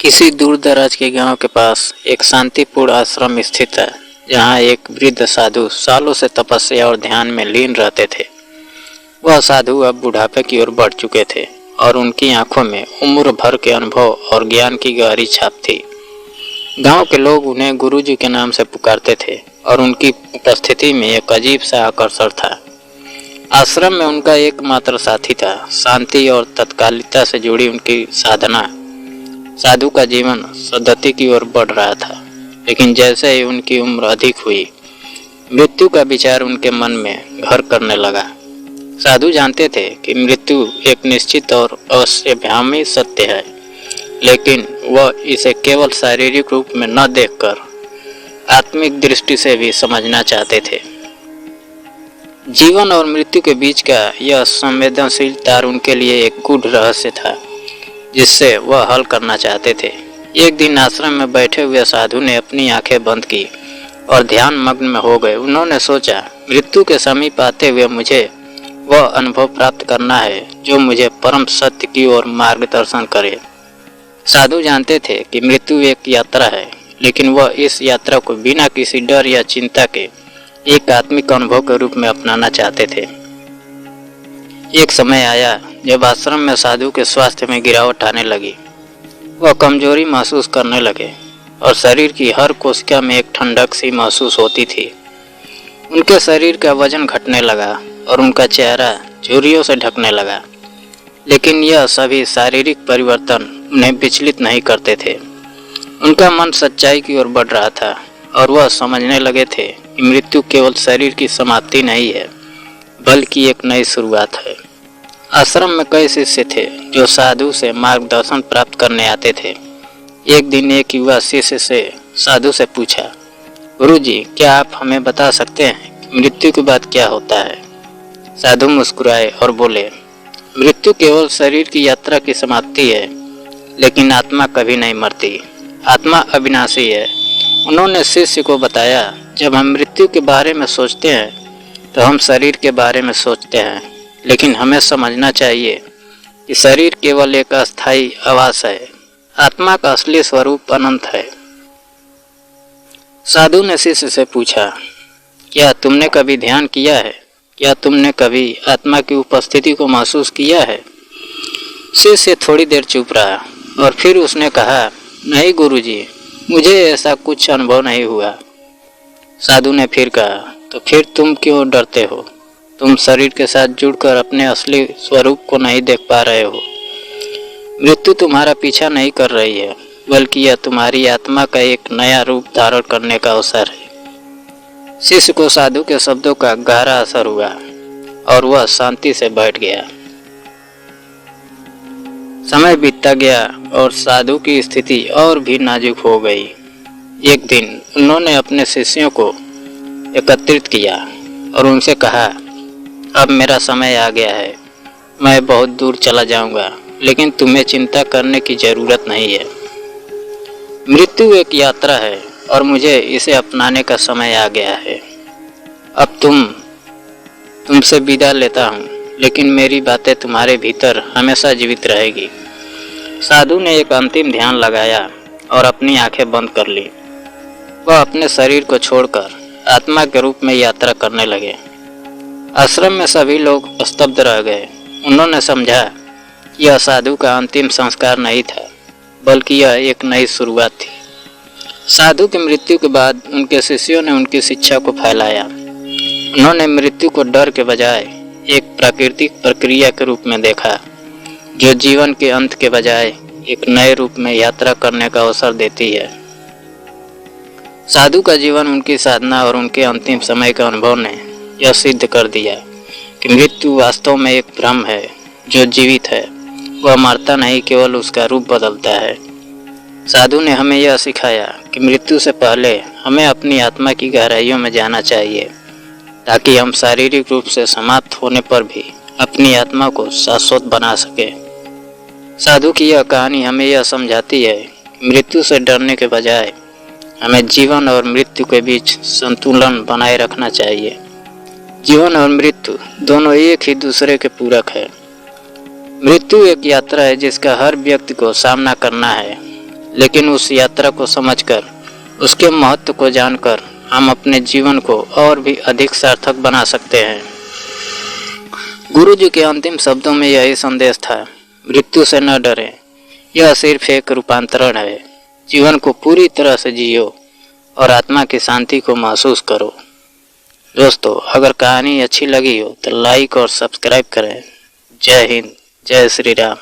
किसी दूर दराज के गांव के पास एक शांतिपूर्ण आश्रम स्थित है, जहां एक वृद्ध साधु सालों से तपस्या और ध्यान में लीन रहते थे। वह साधु अब बुढ़ापे की ओर बढ़ चुके थे और उनकी आंखों में उम्र भर के अनुभव और ज्ञान की गहरी छाप थी। गांव के लोग उन्हें गुरुजी के नाम से पुकारते थे और उनकी उपस्थिति में एक अजीब सा आकर्षण था। आश्रम में उनका एकमात्र साथी था शांति और तत्कालिकता से जुड़ी उनकी साधना। साधु का जीवन सद्गति की ओर बढ़ रहा था, लेकिन जैसे ही उनकी उम्र अधिक हुई, मृत्यु का विचार उनके मन में घर करने लगा। साधु जानते थे कि मृत्यु एक निश्चित और अवश्यगामी सत्य है, लेकिन वह इसे केवल शारीरिक रूप में न देखकर आत्मिक दृष्टि से भी समझना चाहते थे। जीवन और मृत्यु के बीच का यह संवेदनशील तार उनके लिए एक गूढ़ रहस्य था, जिससे वह हल करना चाहते थे। एक दिन आश्रम में बैठे हुए साधु ने अपनी आंखें बंद की और ध्यान मग्न में हो गए। उन्होंने सोचा, मृत्यु के समीप आते हुए मुझे वह अनुभव प्राप्त करना है जो मुझे परम सत्य की ओर मार्गदर्शन करे। साधु जानते थे कि मृत्यु एक यात्रा है, लेकिन वह इस यात्रा को बिना किसी डर या चिंता के एक आत्मिक अनुभव के रूप में अपनाना चाहते थे। एक समय आया जब आश्रम में साधु के स्वास्थ्य में गिरावट आने लगी। वह कमजोरी महसूस करने लगे और शरीर की हर कोशिका में एक ठंडक सी महसूस होती थी। उनके शरीर का वजन घटने लगा और उनका चेहरा झुर्रियों से ढकने लगा, लेकिन यह सभी शारीरिक परिवर्तन उन्हें विचलित नहीं करते थे। उनका मन सच्चाई की ओर बढ़ रहा था और वह समझने लगे थे कि मृत्यु केवल शरीर की समाप्ति नहीं है, बल्कि एक नई शुरुआत है। आश्रम में कई शिष्य थे जो साधु से मार्गदर्शन प्राप्त करने आते थे। एक दिन एक युवा शिष्य से साधु से पूछा, गुरुजी, क्या आप हमें बता सकते हैं कि मृत्यु के बाद क्या होता है? साधु मुस्कुराए और बोले, मृत्यु केवल शरीर की यात्रा की समाप्ति है, लेकिन आत्मा कभी नहीं मरती। आत्मा अविनाशी है। उन्होंने शिष्य को बताया, जब हम मृत्यु के बारे में सोचते हैं तो हम शरीर के बारे में सोचते हैं, लेकिन हमें समझना चाहिए कि शरीर केवल एक अस्थायी आवास है। आत्मा का असली स्वरूप अनंत है। साधु ने शिष्य से पूछा, क्या तुमने कभी ध्यान किया है? क्या तुमने कभी आत्मा की उपस्थिति को महसूस किया है? शिष्य थोड़ी देर चुप रहा और फिर उसने कहा, नहीं गुरुजी, मुझे ऐसा कुछ अनुभव नहीं हुआ। साधु ने फिर कहा, तो फिर तुम क्यों डरते हो? तुम शरीर के साथ जुड़कर अपने असली स्वरूप को नहीं देख पा रहे हो। मृत्यु तुम्हारा पीछा नहीं कर रही है, बल्कि यह तुम्हारी आत्मा का एक नया रूप धारण करने का अवसर है। शिष्य को साधु के शब्दों का गहरा असर हुआ और वह शांति से बैठ गया। समय बीतता गया और साधु की स्थिति और भी नाजुक हो गई। एक दिन उन्होंने अपने शिष्यों को एकत्रित किया और उनसे कहा, अब मेरा समय आ गया है। मैं बहुत दूर चला जाऊंगा, लेकिन तुम्हें चिंता करने की जरूरत नहीं है। मृत्यु एक यात्रा है और मुझे इसे अपनाने का समय आ गया है। अब तुमसे विदा लेता हूँ, लेकिन मेरी बातें तुम्हारे भीतर हमेशा जीवित रहेगी। साधु ने एक अंतिम ध्यान लगाया और अपनी आंखें बंद कर ली। वह अपने शरीर को छोड़कर आत्मा के रूप में यात्रा करने लगे। आश्रम में सभी लोग स्तब्ध रह गए। उन्होंने समझा कि यह साधु का अंतिम संस्कार नहीं था, बल्कि यह एक नई शुरुआत थी। साधु की मृत्यु के बाद उनके शिष्यों ने उनकी शिक्षा को फैलाया। उन्होंने मृत्यु को डर के बजाय एक प्राकृतिक प्रक्रिया के रूप में देखा, जो जीवन के अंत के बजाय एक नए रूप में यात्रा करने का अवसर देती है। साधु का जीवन, उनकी साधना और उनके अंतिम समय के अनुभव ने यह सिद्ध कर दिया कि मृत्यु वास्तव में एक भ्रम है। जो जीवित है वह मरता नहीं, केवल उसका रूप बदलता है। साधु ने हमें यह सिखाया कि मृत्यु से पहले हमें अपनी आत्मा की गहराइयों में जाना चाहिए, ताकि हम शारीरिक रूप से समाप्त होने पर भी अपनी आत्मा को शाश्वत बना सके। साधु की यह कहानी हमें यह समझाती है कि मृत्यु से डरने के बजाय हमें जीवन और मृत्यु के बीच संतुलन बनाए रखना चाहिए। जीवन और मृत्यु दोनों एक ही दूसरे के पूरक है। मृत्यु एक यात्रा है जिसका हर व्यक्ति को सामना करना है। लेकिन उस यात्रा को समझकर, उसके महत्व को जानकर हम अपने जीवन को और भी अधिक सार्थक बना सकते हैं। गुरु जी के अंतिम शब्दों में यही संदेश था, मृत्यु से न डरें, यह सिर्फ एक रूपांतरण है। जीवन को पूरी तरह से जियो और आत्मा की शांति को महसूस करो। दोस्तों, अगर कहानी अच्छी लगी हो तो लाइक और सब्सक्राइब करें। जय हिंद, जय श्री राम।